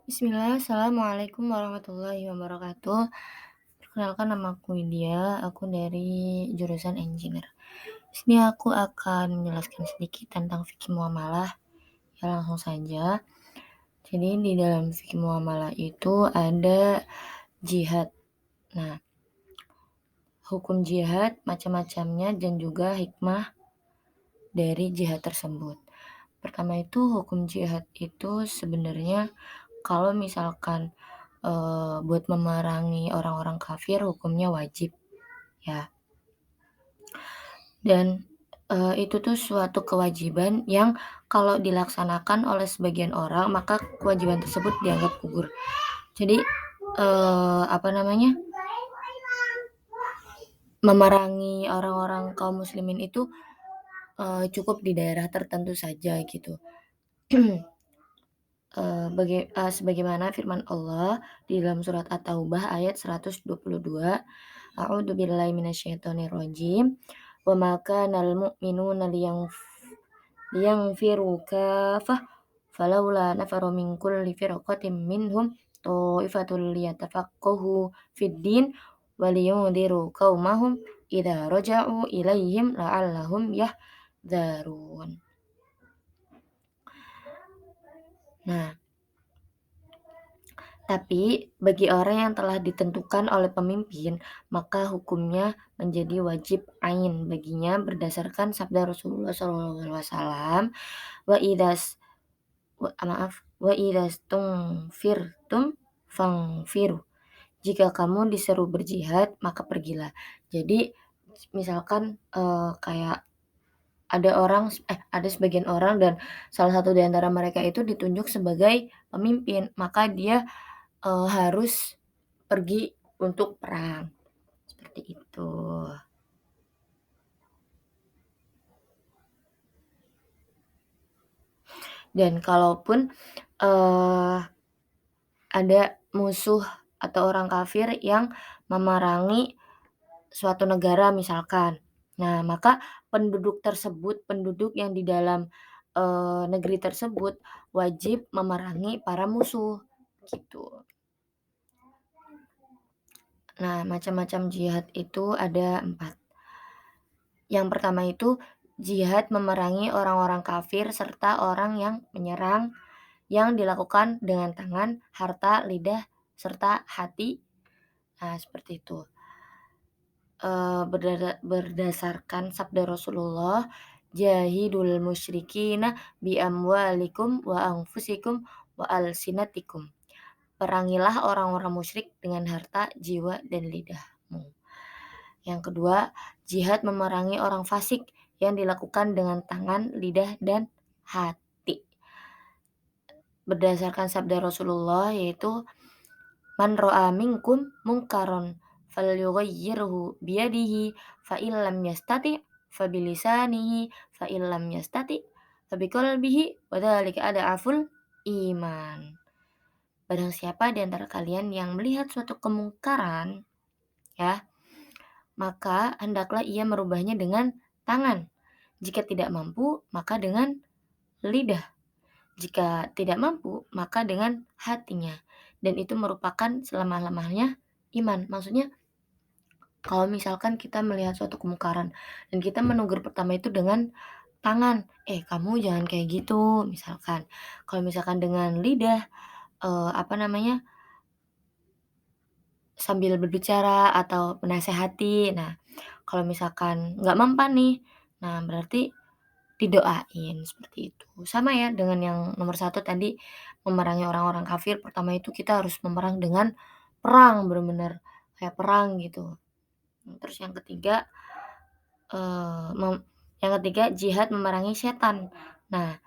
Bismillah, Assalamualaikum warahmatullahi wabarakatuh. Perkenalkan namaku Widya, aku dari jurusan engineer. Di sini aku akan menjelaskan sedikit tentang fikih muamalah. Ya langsung saja. Jadi di dalam fikih muamalah itu ada jihad. Nah, hukum jihad macam-macamnya dan juga hikmah dari jihad tersebut. Pertama itu hukum jihad itu sebenarnya kalau misalkan buat memerangi orang-orang kafir hukumnya wajib ya. Dan itu tuh suatu kewajiban yang kalau dilaksanakan oleh sebagian orang maka kewajiban tersebut dianggap gugur. Jadi apa namanya? Memerangi orang-orang kaum muslimin itu cukup di daerah tertentu saja gitu. Sebagaimana firman Allah di dalam surat At-Taubah ayat 122, A'udzu billahi minasyaitonir rajim. Wa ma kanal mu'minuna liyanfiru kaffah falawla nafaru min kulli firqatin minhum ta'ifatul liyatafaqahu fid din wa liyundiru qaumahum idza raja'u ilaihim la'allahum yahdharun. Nah, tapi bagi orang yang telah ditentukan oleh pemimpin, maka hukumnya menjadi wajib ain baginya berdasarkan sabda Rasulullah SAW, wa idas wa idastumfirtum fangfiru. Jika kamu diseru berjihad, maka pergilah. Jadi misalkan kayak ada sebagian orang dan salah satu di antara mereka itu ditunjuk sebagai pemimpin, maka dia harus pergi untuk perang, seperti itu. Dan kalaupun, ada musuh atau orang kafir yang memerangi suatu negara misalkan. Nah, maka penduduk yang di dalam, negeri tersebut wajib memerangi para musuh, gitu. Nah, macam-macam jihad itu ada 4. Yang pertama itu jihad memerangi orang-orang kafir serta orang yang menyerang yang dilakukan dengan tangan, harta, lidah, serta hati. Nah, seperti itu. Berdasarkan sabda Rasulullah, "Jahidul musyrikina bi amwalikum wa anfusikum wa alsinatikum." Perangilah orang-orang musyrik dengan harta, jiwa, dan lidahmu. Yang kedua, jihad memerangi orang fasik yang dilakukan dengan tangan, lidah, dan hati. Berdasarkan sabda Rasulullah yaitu, "Man ra'a minkum munkaron falyughayyirhu biyadihi fa illam yastati' fa bilisanihi fa illam yastati' fa biqalbihi wa dzalika ad'aful iman." Barang siapa di antara kalian yang melihat suatu kemungkaran, ya, maka hendaklah ia merubahnya dengan tangan. Jika tidak mampu, maka dengan lidah. Jika tidak mampu, maka dengan hatinya. Dan itu merupakan selemah-lemahnya iman. Maksudnya, kalau misalkan kita melihat suatu kemungkaran dan kita menegur pertama itu dengan tangan, kamu jangan kayak gitu, misalkan. Kalau misalkan dengan lidah, apa namanya, sambil berbicara atau menasehati. Nah, kalau misalkan nggak mempan nih, nah berarti didoain, seperti itu. Sama ya dengan yang nomor satu tadi, memerangi orang-orang kafir, pertama itu kita harus memerang dengan perang, bener-bener kayak perang gitu. Terus eee, mem yang ketiga jihad memerangi setan. Nah,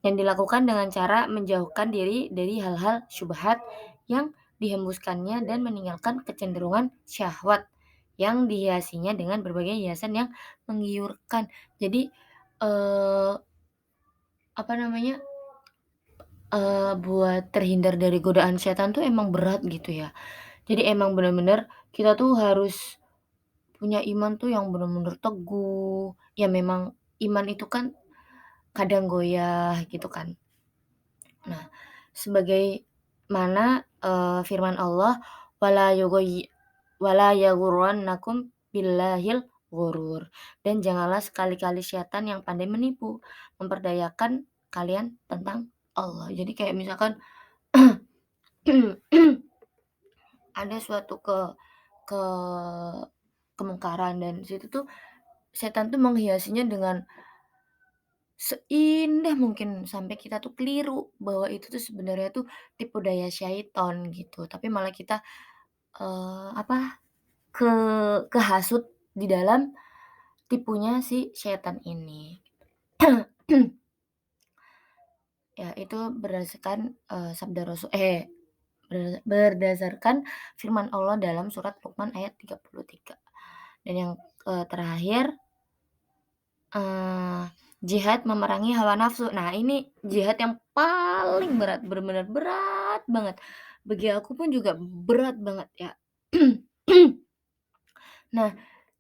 yang dilakukan dengan cara menjauhkan diri dari hal-hal syubhat yang dihembuskannya dan meninggalkan kecenderungan syahwat yang dihiasinya dengan berbagai hiasan yang menggiurkan. Jadi, eee, apa namanya, buat terhindar dari godaan setan tuh emang berat gitu ya. Jadi emang bener-bener kita tuh harus punya iman tuh yang bener-bener teguh, ya memang iman itu kan kadang goyah gitu kan. Nah, sebagai mana, firman Allah, "Wala yughayyi wala yaghurrannakum billahil ghurur." Dan janganlah sekali-kali syaitan yang pandai menipu, memperdayakan kalian tentang Allah. Jadi kayak misalkan ada suatu ke kemungkaran dan di situ tuh setan tuh menghiasinya dengan seindah mungkin sampai kita tuh keliru bahwa itu tuh sebenarnya tuh tipu daya syaiton gitu, tapi malah kita, apa, ke kehasut di dalam tipunya si setan ini. Ya itu berdasarkan, sabda Rasul berdasarkan firman Allah dalam surat Luqman ayat 33. Dan yang, terakhir, eee, jihad memerangi hawa nafsu. Nah ini jihad yang paling berat, bener-bener berat banget. Bagi aku pun juga berat banget ya. Nah,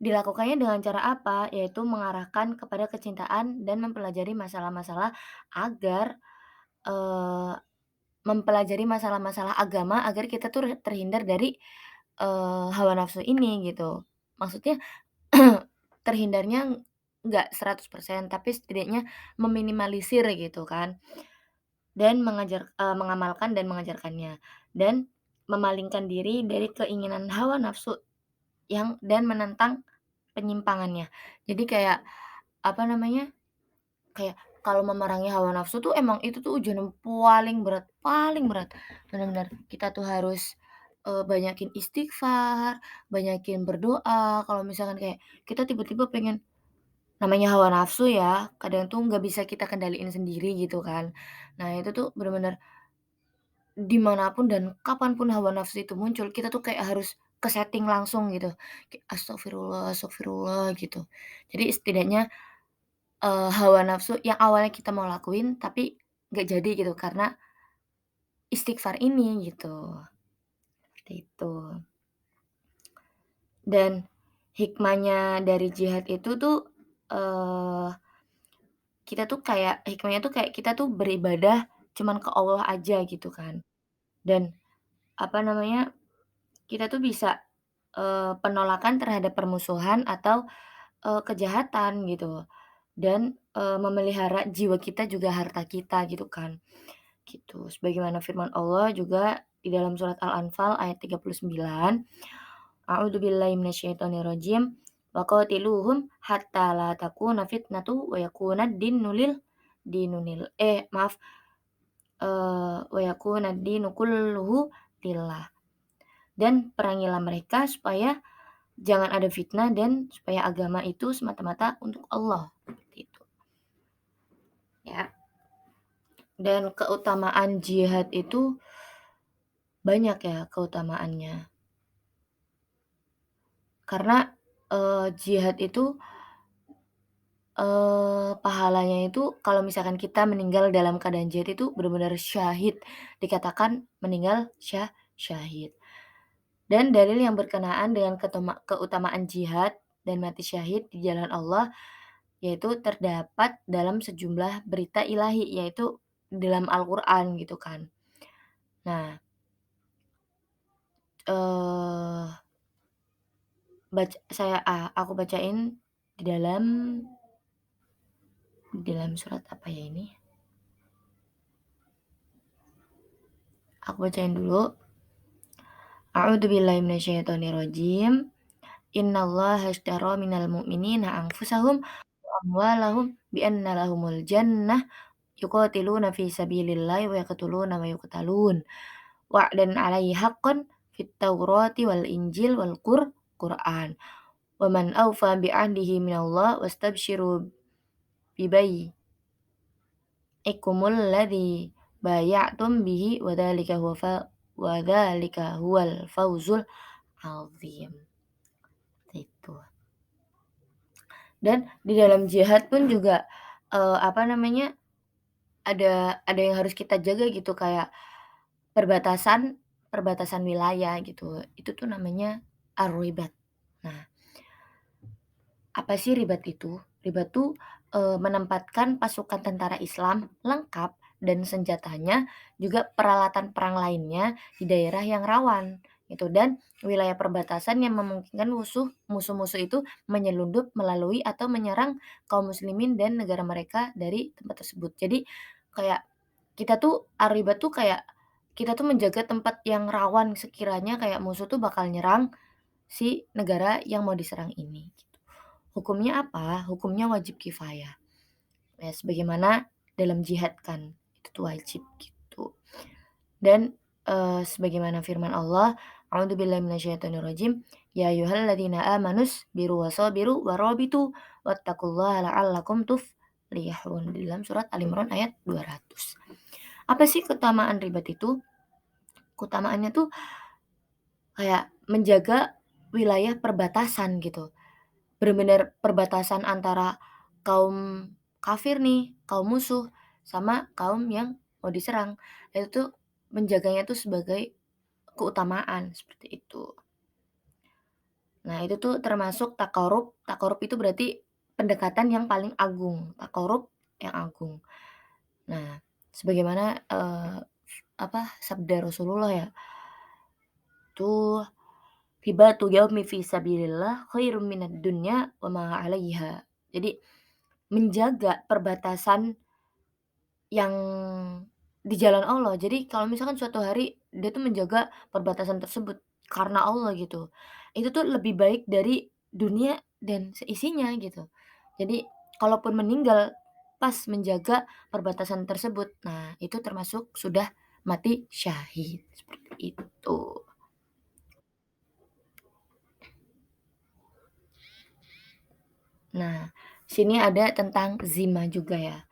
dilakukannya dengan cara apa? Yaitu mengarahkan kepada kecintaan dan mempelajari masalah-masalah agar, eee, mempelajari masalah-masalah agama agar kita tuh terhindar dari, hawa nafsu ini gitu. Maksudnya terhindarnya nggak 100% tapi setidaknya meminimalisir gitu kan, dan mengamalkan dan mengajarkannya, dan memalingkan diri dari keinginan hawa nafsu dan menentang penyimpangannya. Jadi kayak, apa namanya, kayak kalau memerangi hawa nafsu tuh emang itu tuh ujian yang paling berat. Benar-benar kita tuh harus, banyakin istighfar, banyakin berdoa, kalau misalkan kayak kita tiba-tiba pengen namanya hawa nafsu ya, kadang tuh nggak bisa kita kendaliin sendiri gitu kan. Nah itu tuh bener-bener dimanapun dan kapanpun hawa nafsu itu muncul, kita tuh kayak harus ke-setting langsung gitu, kayak astagfirullah astagfirullah gitu. Jadi setidaknya, hawa nafsu yang awalnya kita mau lakuin, tapi nggak jadi gitu karena istighfar ini gitu, seperti itu. Dan hikmahnya dari jihad itu tuh, eee, kita tuh kayak hikmahnya tuh kayak kita tuh beribadah cuman ke Allah aja gitu kan. Dan apa namanya, kita tuh bisa, penolakan terhadap permusuhan atau, kejahatan gitu. Dan, memelihara jiwa kita juga harta kita gitu kan, gitu. Sebagaimana firman Allah juga di dalam surat Al-Anfal ayat 39, "A'udzubillahi minasyaitonirrajim, wa qatiluhum hatta la takuna fitnatu wa yakunad dinu lil dinunil" maaf, "wa yakunad dinu kulluhu lillah." Dan perangilah mereka supaya jangan ada fitnah dan supaya agama itu semata-mata untuk Allah, seperti itu, ya. Dan keutamaan jihad itu banyak ya keutamaannya. Karena, jihad itu, pahalanya itu kalau misalkan kita meninggal dalam keadaan jihad itu benar-benar syahid, dikatakan meninggal syahid. Dan dalil yang berkenaan dengan keutamaan jihad dan mati syahid di jalan Allah, yaitu terdapat dalam sejumlah berita ilahi, yaitu dalam Al-Qur'an gitu kan. Nah, eee, aku bacain di dalam surat apa ya ini? Aku bacain dulu. A'udzubillahi minasyaitonirrajim. Innallaha ashtara minal mu'minina anfusahum wa amwalahum bi anna lahumul jannah yuqatiluna fi sabilillahi wa yaqtuluna wa yuqtalun. Wa'dan 'alaihi haqqan fit Taurati wal Injil wal Qur'an. Wa man awfa bi 'ahdihi minallah wastabshiru bibay'ikumul ladzi bay'atum bihi wa dzalika huwal fawzul 'adzim. Itu. Dan di dalam jihad pun juga, apa namanya, ada yang harus kita jaga gitu kayak perbatasan perbatasan wilayah gitu, itu tuh namanya ar-ribat. Nah, apa sih ribat itu? Ribat tuh, menempatkan pasukan tentara Islam lengkap dan senjatanya, juga peralatan perang lainnya di daerah yang rawan, gitu. Dan wilayah perbatasan yang memungkinkan musuh-musuh itu menyelundup melalui atau menyerang kaum muslimin dan negara mereka dari tempat tersebut. Jadi kayak kita tuh ar-ribat tuh kayak kita tuh menjaga tempat yang rawan sekiranya kayak musuh tuh bakal nyerang si negara yang mau diserang ini, gitu. Hukumnya apa? Hukumnya wajib kifayah. Ya sebagaimana dalam jihad kan, itu tuh wajib gitu. Dan, sebagaimana firman Allah, "A'udzubillahi minasyaitonirrajim, ya ayyuhalladzina amanus biru wasabiru warabitu wattaqullaha la'allakum tuflihun." Di dalam surat Ali Imran ayat 200. Apa sih keutamaan ribat itu? Keutamaannya tuh kayak menjaga wilayah perbatasan gitu. Bener-bener perbatasan antara kaum kafir nih, kaum musuh, sama kaum yang mau diserang. Itu tuh menjaganya tuh sebagai keutamaan, seperti itu. Nah, itu tuh termasuk takarub. Takarub itu berarti pendekatan yang paling agung, takarub yang agung. Nah, sebagaimana, sabda Rasulullah ya, tuh "Hibatu yaumi fi sabilillah khairum minad dunya wa ma 'alaiha." Jadi menjaga perbatasan yang di jalan Allah. Jadi kalau misalkan suatu hari dia tuh menjaga perbatasan tersebut karena Allah gitu. Itu tuh lebih baik dari dunia dan seisinya gitu. Jadi kalaupun meninggal pas menjaga perbatasan tersebut, nah itu termasuk sudah mati syahid, seperti itu. Nah, sini ada tentang zimah juga ya.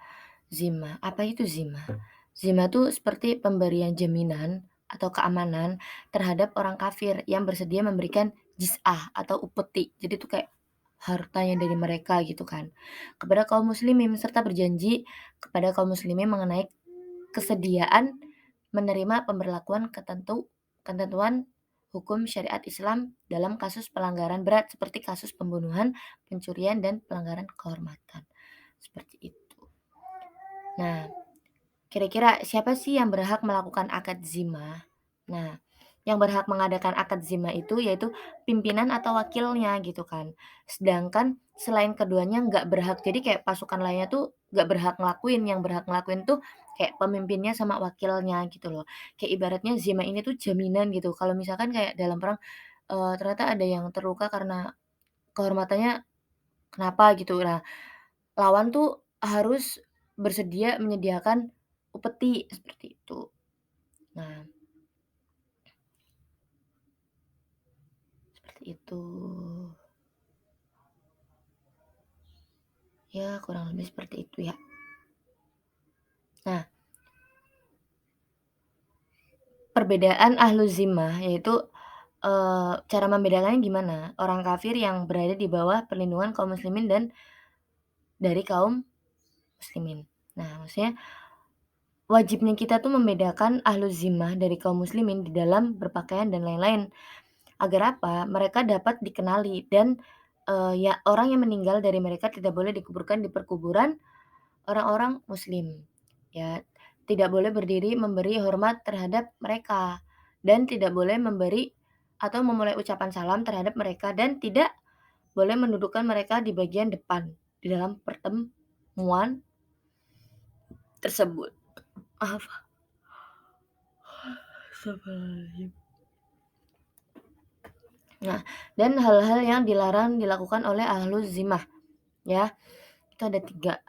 Zimah, apa itu zimah? Zimah tuh seperti pemberian jaminan atau keamanan terhadap orang kafir yang bersedia memberikan jiz'ah atau upeti. Jadi itu kayak hartanya dari mereka gitu kan. Kepada kaum muslimin serta berjanji kepada kaum muslimin mengenai kesediaan menerima pemberlakuan ketentuan hukum syariat Islam dalam kasus pelanggaran berat seperti kasus pembunuhan, pencurian, dan pelanggaran kehormatan. Seperti itu. Nah, kira-kira siapa sih yang berhak melakukan akad zimah? Nah, yang berhak mengadakan akad zimah itu yaitu pimpinan atau wakilnya gitu kan. Sedangkan selain keduanya nggak berhak. Jadi kayak pasukan lainnya tuh nggak berhak ngelakuin. Yang berhak ngelakuin tuh kayak pemimpinnya sama wakilnya gitu loh. Kayak ibaratnya zimah ini tuh jaminan gitu. Kalau misalkan kayak dalam perang ternyata ada yang terluka karena kehormatannya kenapa gitu. Nah, lawan tuh harus bersedia menyediakan upeti seperti itu. Nah, seperti itu. Ya, kurang lebih seperti itu ya. Nah, perbedaan ahlu zimmah yaitu, cara membedakannya gimana? Orang kafir yang berada di bawah perlindungan kaum muslimin dan dari kaum muslimin. Nah, maksudnya wajibnya kita tuh membedakan ahlu zimmah dari kaum muslimin di dalam berpakaian dan lain-lain. Agar apa? Mereka dapat dikenali dan, ya orang yang meninggal dari mereka tidak boleh dikuburkan di perkuburan orang-orang muslim, ya. Tidak boleh berdiri memberi hormat terhadap mereka, dan tidak boleh memberi atau memulai ucapan salam terhadap mereka, dan tidak boleh mendudukkan mereka di bagian depan di dalam pertemuan tersebut. Apa? Astagfirullahaladzim. Nah, dan hal-hal yang dilarang dilakukan oleh ahluz zimah, ya. Itu ada 3,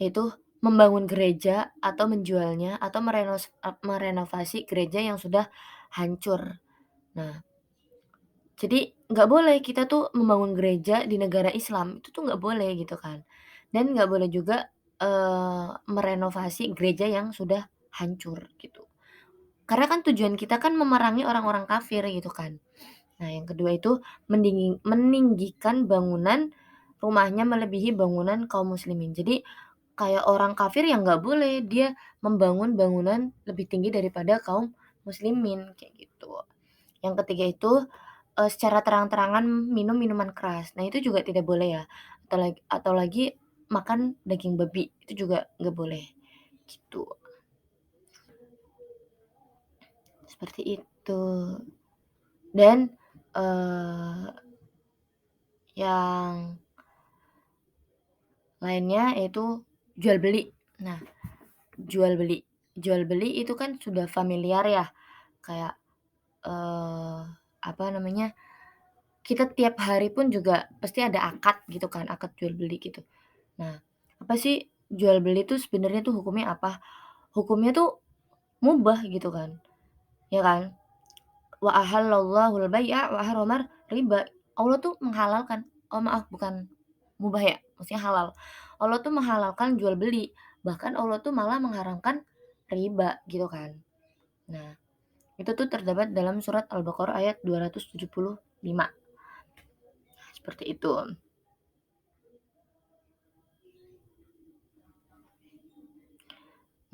yaitu membangun gereja atau menjualnya atau merenovasi gereja yang sudah hancur. Nah, jadi nggak boleh kita tuh membangun gereja di negara Islam, itu tuh nggak boleh gitu kan. Dan nggak boleh juga, merenovasi gereja yang sudah hancur gitu. Karena kan tujuan kita kan memerangi orang-orang kafir gitu kan. Nah, yang kedua itu meninggikan bangunan rumahnya melebihi bangunan kaum muslimin. Jadi kayak orang kafir yang nggak boleh dia membangun bangunan lebih tinggi daripada kaum muslimin, kayak gitu. Yang ketiga itu, secara terang-terangan minum minuman keras. Nah, itu juga tidak boleh ya, atau lagi makan daging babi, itu juga nggak boleh, gitu. seperti itu. Dan, eee, yang lainnya yaitu jual beli. Nah, jual beli jual beli itu kan sudah familiar ya, kayak, eee, apa namanya, kita tiap hari pun juga pasti ada akad gitu kan, akad jual beli gitu. Nah, apa sih jual beli itu sebenarnya tuh hukumnya apa? Hukumnya tuh mubah gitu kan, ya kan? Wa ahallallahu al-bai'a wa harramar riba. Allah tuh menghalalkan, oh maaf bukan mubah ya, maksudnya halal. Allah tuh menghalalkan jual beli, bahkan Allah tuh malah mengharamkan riba gitu kan. Nah, itu tuh terdapat dalam surat Al-Baqarah ayat 275, seperti itu.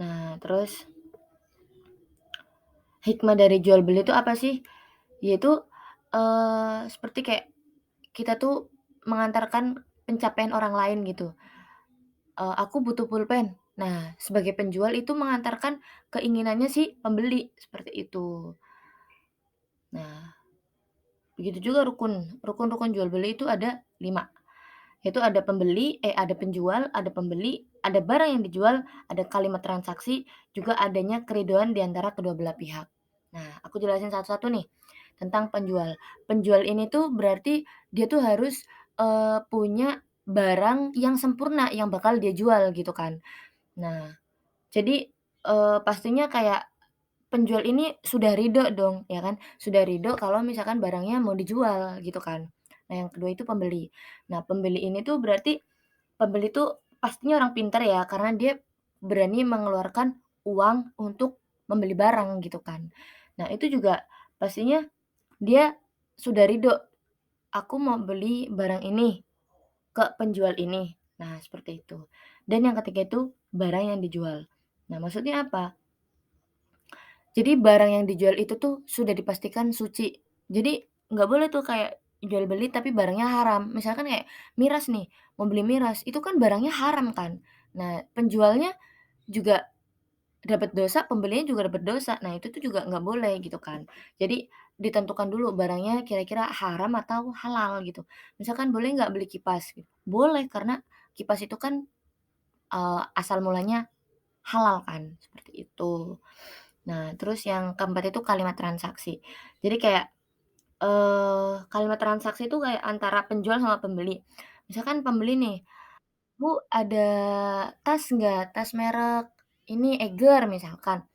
Nah, terus hikmah dari jual beli itu apa sih? Yaitu, seperti kayak kita tuh mengantarkan pencapaian orang lain gitu. Aku butuh pulpen. Nah, sebagai penjual itu mengantarkan keinginannya si pembeli, seperti itu. Nah, begitu juga rukun jual beli itu ada 5, yaitu ada pembeli ada penjual, ada pembeli, ada barang yang dijual, ada kalimat transaksi, juga adanya keriduan di antara kedua belah pihak. Nah, aku jelasin satu-satu nih, tentang penjual. Penjual ini tuh berarti dia tuh harus, punya barang yang sempurna yang bakal dia jual gitu kan. Nah, jadi, pastinya kayak penjual ini sudah ridho dong, ya kan, sudah ridho kalau misalkan barangnya mau dijual gitu kan. Nah, yang kedua itu pembeli. Nah, pembeli ini tuh berarti pembeli tuh pastinya orang pintar ya, karena dia berani mengeluarkan uang untuk membeli barang gitu kan. Nah, itu juga pastinya dia sudah ridho, "Aku mau beli barang ini ke penjual ini." Nah, seperti itu. Dan yang ketiga itu barang yang dijual. Nah, maksudnya apa? Jadi barang yang dijual itu tuh sudah dipastikan suci. Jadi nggak boleh tuh kayak jual beli tapi barangnya haram. Misalkan kayak miras nih, mau beli miras, itu kan barangnya haram kan. Nah, penjualnya juga dapat dosa, pembelinya juga dapat dosa. Nah, itu tuh juga nggak boleh gitu kan. Jadi ditentukan dulu barangnya kira-kira haram atau halal gitu. Misalkan boleh nggak beli kipas gitu? Boleh, karena kipas itu kan, asal mulanya halal kan, seperti itu. Nah, terus yang keempat itu kalimat transaksi. Jadi kayak, kalimat transaksi itu kayak antara penjual sama pembeli. Misalkan pembeli nih, "Bu, ada tas nggak? Tas merek ini Eiger," misalkan.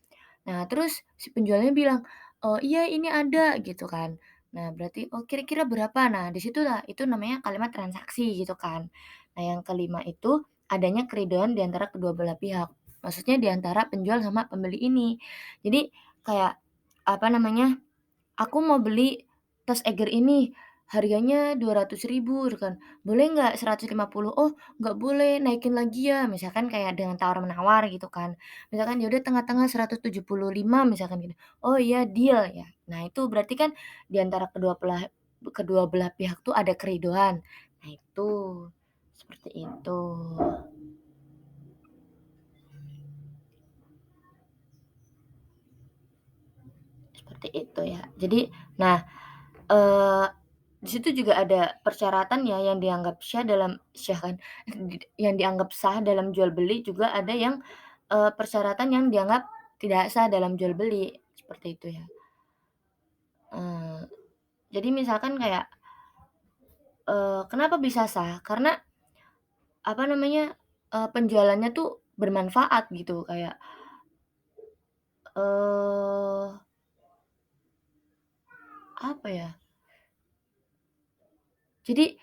Nah, terus si penjualnya bilang, "Oh, iya ini ada," gitu kan. Nah, berarti, "Oh, kira-kira berapa?" Nah, di situlah itu namanya kalimat transaksi gitu kan. Nah, yang kelima itu adanya keriduan di antara kedua belah pihak. Maksudnya di antara penjual sama pembeli ini. Jadi kayak, apa namanya, "Aku mau beli tas Eiger ini, harganya 200.000 gitu kan, boleh nggak 150? "Oh, nggak boleh, naikin lagi ya." Misalkan kayak dengan tawar-menawar gitu kan. Misalkan ya udah tengah-tengah 175 misalkan gitu. "Oh iya, deal ya." Nah, itu berarti kan di antara kedua belah pihak tuh ada keridoan. Nah, itu, seperti itu. Seperti itu ya. Jadi, nah, eee di situ juga ada persyaratan ya yang dianggap syah kan, yang dianggap sah dalam jual beli, juga ada yang, persyaratan yang dianggap tidak sah dalam jual beli, seperti itu ya. Eee, jadi misalkan kayak, kenapa bisa sah? Karena apa namanya, penjualannya tuh bermanfaat gitu kayak, eee, apa ya, jadi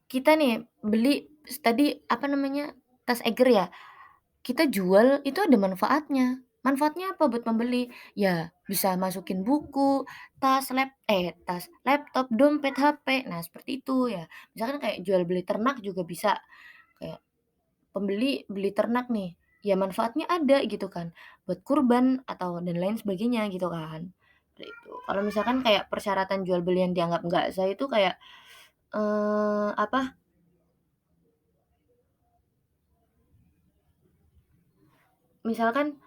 kita nih beli tadi apa namanya, tas Eiger ya. Kita jual itu ada manfaatnya. Manfaatnya apa buat pembeli? Ya bisa masukin buku, tas, laptop, dompet, HP. Nah, seperti itu ya. Misalkan kayak jual beli ternak juga bisa, kayak pembeli beli ternak nih, ya manfaatnya ada gitu kan, buat kurban atau dan lain sebagainya gitu kan. Seperti itu. Kalau misalkan kayak persyaratan jual beli yang dianggap nggak sah itu kayak, apa, misalkan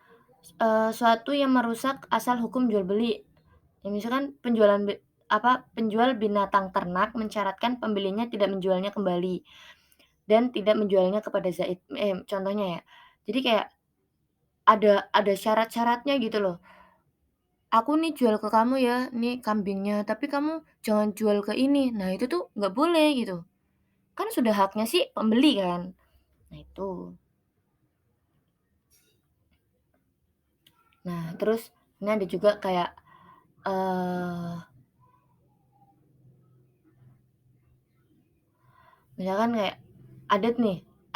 suatu yang merusak asal hukum jual beli. Ya misalkan penjual binatang ternak mensyaratkan pembelinya tidak menjualnya kembali dan tidak menjualnya kepada contohnya ya. Jadi kayak ada syarat-syaratnya gitu loh. "Aku nih jual ke kamu ya, nih kambingnya, tapi kamu jangan jual ke ini." Nah itu tuh nggak boleh gitu. Kan sudah haknya si pembeli kan. Nah itu. Nah terus ini ada juga kayak, eee, misalkan kayak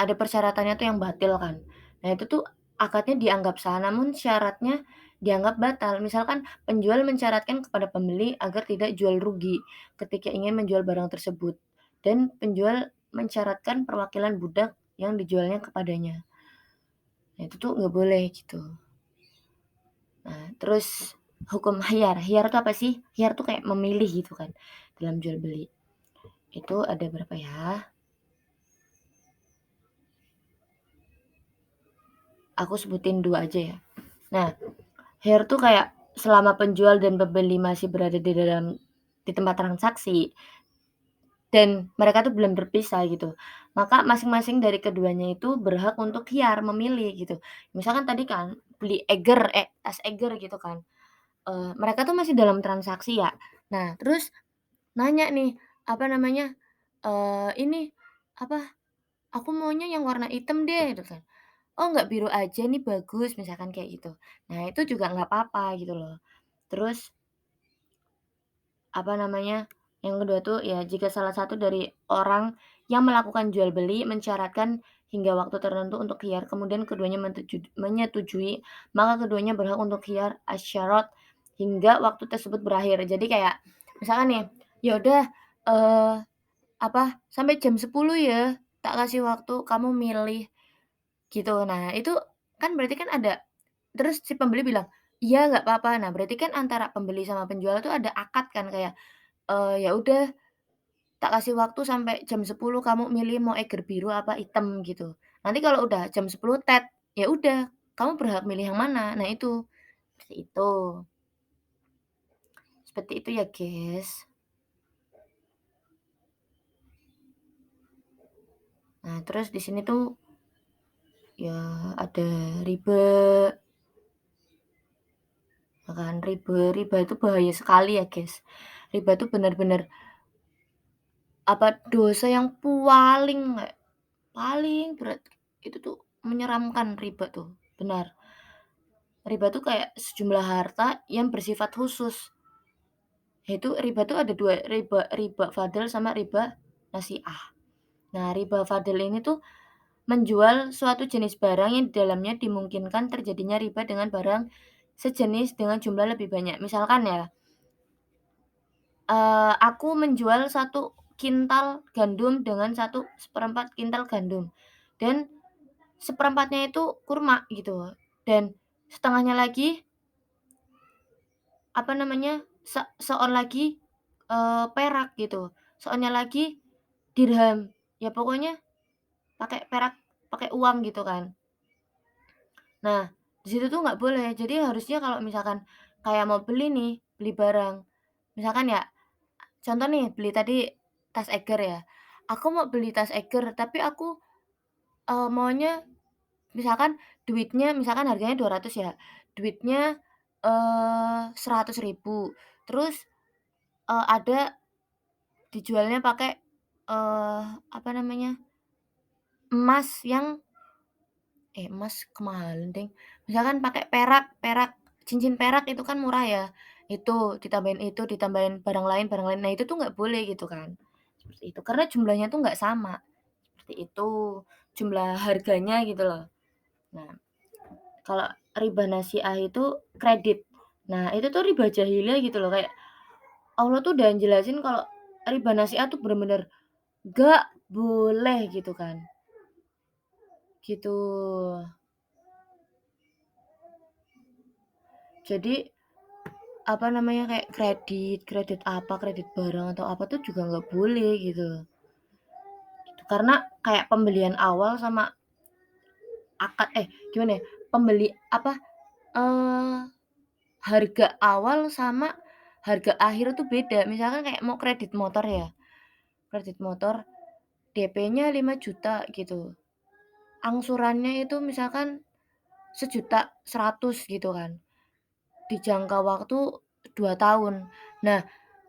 ada persyaratannya tuh yang batil kan. Nah itu tuh akadnya dianggap sah, namun syaratnya dianggap batal. Misalkan penjual mensyaratkan kepada pembeli agar tidak jual rugi ketika ingin menjual barang tersebut, dan penjual mensyaratkan perwakilan budak yang dijualnya kepadanya. Nah itu tuh nggak boleh gitu. Nah terus hukum khiyar, khiyar itu apa sih? Khiyar tuh kayak memilih gitu kan dalam jual beli. Itu ada berapa ya? Aku sebutin 2 aja ya. Nah, khiyar tuh kayak selama penjual dan pembeli masih berada di tempat transaksi dan mereka tuh belum berpisah gitu, maka masing-masing dari keduanya itu berhak untuk khiyar, memilih gitu. Misalkan tadi kan beli tas Eiger gitu kan, mereka tuh masih dalam transaksi ya. Nah, terus nanya nih, apa namanya, "Ini, apa, aku maunya yang warna hitam deh," gitu kan. "Oh, nggak, biru aja nih bagus," misalkan kayak gitu. Nah, itu juga nggak apa-apa gitu loh. Terus, apa namanya, yang kedua tuh ya jika salah satu dari orang yang melakukan jual beli mensyaratkan hingga waktu tertentu untuk khiyar, kemudian keduanya menyetujui, maka keduanya berhak untuk khiyar asyarat hingga waktu tersebut berakhir. Jadi kayak misalkan nih, "Ya udah, eee, sampai jam 10 ya, tak kasih waktu, kamu milih." Gitu. Nah, itu kan berarti kan ada terus si pembeli bilang, "Iya, nggak apa-apa." Nah, berarti kan antara pembeli sama penjual tuh ada akad kan kayak, "Ya udah tak kasih waktu sampai jam 10 kamu milih mau eger biru apa hitam," gitu. Nanti kalau udah jam 10 ya udah kamu berhak milih yang mana. Nah itu, seperti itu. Seperti itu ya, guys. Nah, terus di sini tuh ya ada riba, ya kan. Riba itu bahaya sekali ya, guys. Riba itu benar-benar dosa yang paling berat, itu tuh menyeramkan riba tuh, benar. Riba tuh kayak sejumlah harta yang bersifat khusus, yaitu riba tuh ada 2, riba riba fadil sama riba nasi'ah. Nah, riba fadil ini tuh menjual suatu jenis barang yang di dalamnya dimungkinkan terjadinya riba dengan barang sejenis dengan jumlah lebih banyak. Misalkan ya, aku menjual 1 kintal gandum dengan 1/4 kintal gandum, dan seperempatnya itu kurma gitu, dan setengahnya lagi, apa namanya, seon lagi, perak gitu, seonnya lagi dirham, ya pokoknya pakai perak, pakai uang gitu kan. Nah, di situ tuh nggak boleh. Jadi harusnya kalau misalkan kayak mau beli nih, beli barang, misalkan ya, contoh nih beli tadi tas Eiger ya, aku mau beli tas Eiger tapi aku, maunya misalkan misalkan harganya 200 ya, duitnya, 100.000, terus, ada dijualnya pakai, apa namanya, emas yang emas kemahalan deng, misalkan pakai perak perak cincin perak itu kan murah ya, itu, ditambahin barang lain, nah itu tuh nggak boleh gitu kan, seperti itu. Karena jumlahnya tuh nggak sama, seperti itu, jumlah harganya gitu loh. Nah, kalau riba nasi'ah itu kredit. Nah, itu tuh riba jahiliyah gitu loh, kayak Allah tuh udah jelasin kalau riba nasi'ah tuh bener-bener nggak boleh gitu kan, gitu. Jadi, apa namanya, kayak kredit apa, kredit barang atau apa tuh juga nggak boleh gitu loh. Karena kayak pembelian awal sama gimana ya, pembeli apa, eee, harga awal sama harga akhir tuh beda. Misalkan kayak mau kredit motor ya, kredit motor DP-nya 5 juta gitu, angsurannya itu misalkan 1.100.000 gitu kan, di jangka waktu 2 tahun. Nah,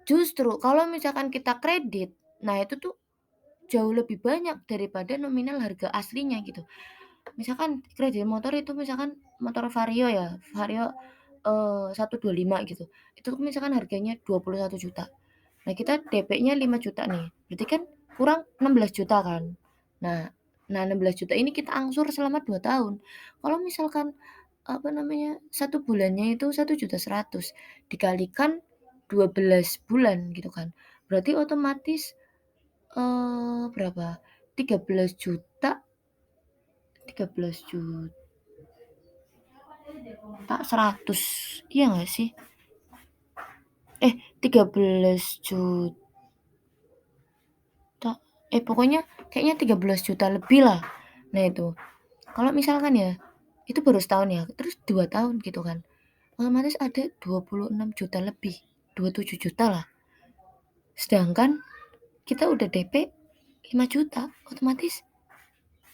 justru kalau misalkan kita kredit, nah itu tuh jauh lebih banyak daripada nominal harga aslinya gitu. Misalkan kredit motor itu misalkan motor Vario ya, Vario, 125 gitu, itu misalkan harganya 21 juta. Nah kita DP-nya 5 juta nih, berarti kan kurang 16 juta kan. Nah nah 16 juta ini kita angsur selama 2 tahun. Kalau misalkan, apa namanya, 1 bulannya itu 1.100.000 dikalikan 12 bulan gitu kan, berarti otomatis, berapa, 13 juta, 13 juta 100, iya nggak sih? 13 juta, pokoknya kayaknya 13 juta lebih lah. Nah itu, kalau misalkan ya, itu baru setahun ya, terus 2 tahun gitu kan, otomatis ada 26 juta lebih, 27 juta lah. Sedangkan kita udah DP 5 juta, otomatis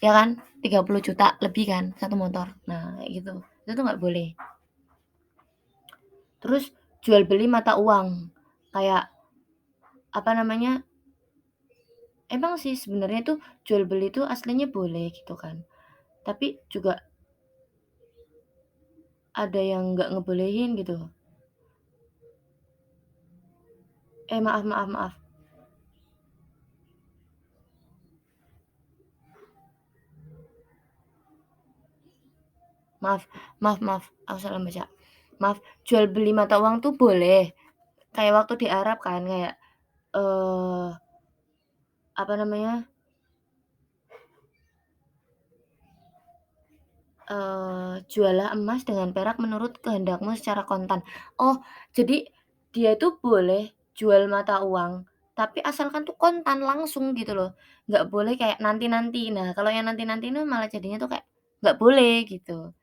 ya kan 30 juta lebih kan satu motor. Nah kayak gitu, itu tuh nggak boleh. Terus jual beli mata uang, kayak apa namanya, emang sih sebenarnya tuh jual beli itu aslinya boleh gitu kan, tapi juga ada yang nggak ngebolehin gitu. Maaf maaf maaf. Maaf maaf maaf, aku salah baca. Maaf, jual beli mata uang tuh boleh, kayak waktu di Arab kan, kayak, eee, apa namanya, jualah emas dengan perak menurut kehendakmu secara kontan. Oh, jadi dia itu boleh jual mata uang, tapi asalkan tuh kontan langsung gitu loh, nggak boleh kayak nanti-nanti. Nah, kalau yang nanti-nanti itu malah jadinya tuh kayak nggak boleh gitu.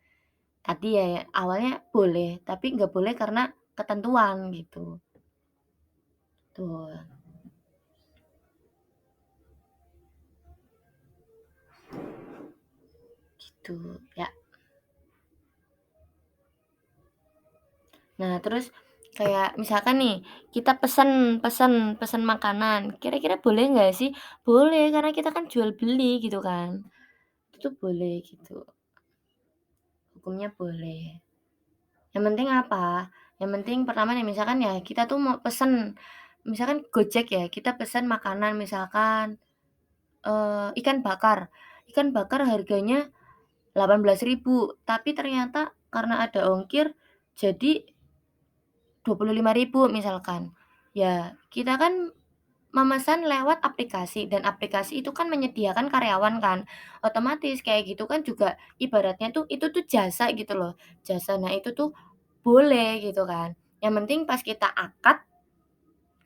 Tadi ya awalnya boleh, tapi nggak boleh karena ketentuan gitu, tuh, gitu, ya. Nah, terus kayak misalkan nih, kita pesen pesen pesen makanan, kira-kira boleh nggak sih? Boleh, karena kita kan jual beli gitu kan. Itu boleh gitu, hukumnya boleh. Yang penting apa, yang penting pertama nih misalkan ya kita tuh mau pesen, misalkan Gojek ya, kita pesen makanan misalkan, ikan bakar. Ikan bakar harganya 18.000 tapi ternyata karena ada ongkir jadi 25.000 misalkan. Ya, kita kan memesan lewat aplikasi dan aplikasi itu kan menyediakan karyawan kan. Otomatis kayak gitu kan juga ibaratnya tuh itu tuh jasa gitu loh, jasa. Nah itu tuh boleh gitu kan. Yang penting pas kita akad,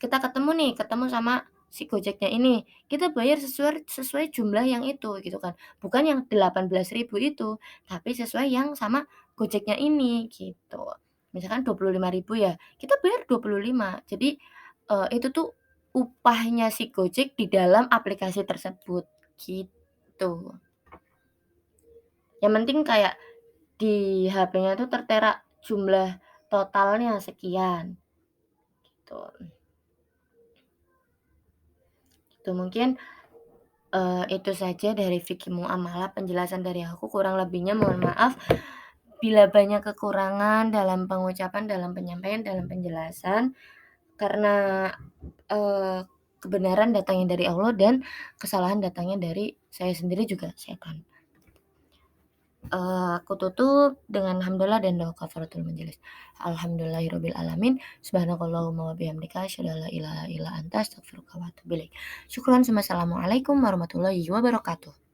kita ketemu nih, ketemu sama si Gojeknya ini, kita bayar sesuai sesuai jumlah yang itu gitu kan. Bukan yang 18.000 itu, tapi sesuai yang sama Gojeknya ini gitu. Misalkan 25.000 ya, kita bayar 25. Jadi, itu tuh upahnya si Gojek di dalam aplikasi tersebut, gitu. Yang penting kayak di HP-nya tuh tertera jumlah totalnya sekian, gitu. Itu mungkin, itu saja dari fikih muamalah penjelasan dari aku, kurang lebihnya mohon maaf bila banyak kekurangan dalam pengucapan, dalam penyampaian, dalam penjelasan, karena, eee, kebenaran datangnya dari Allah dan kesalahan datangnya dari saya sendiri juga setan. Aku tutup dengan hamdalah dan doa kafaratul majelis. Alhamdulillahirabbil alamin, subhanakallahumma wa bihamdika asyhadu an la ilaha illa anta astaghfiruka wa atubu ilaik. Syukran, assalamualaikum warahmatullahi wabarakatuh.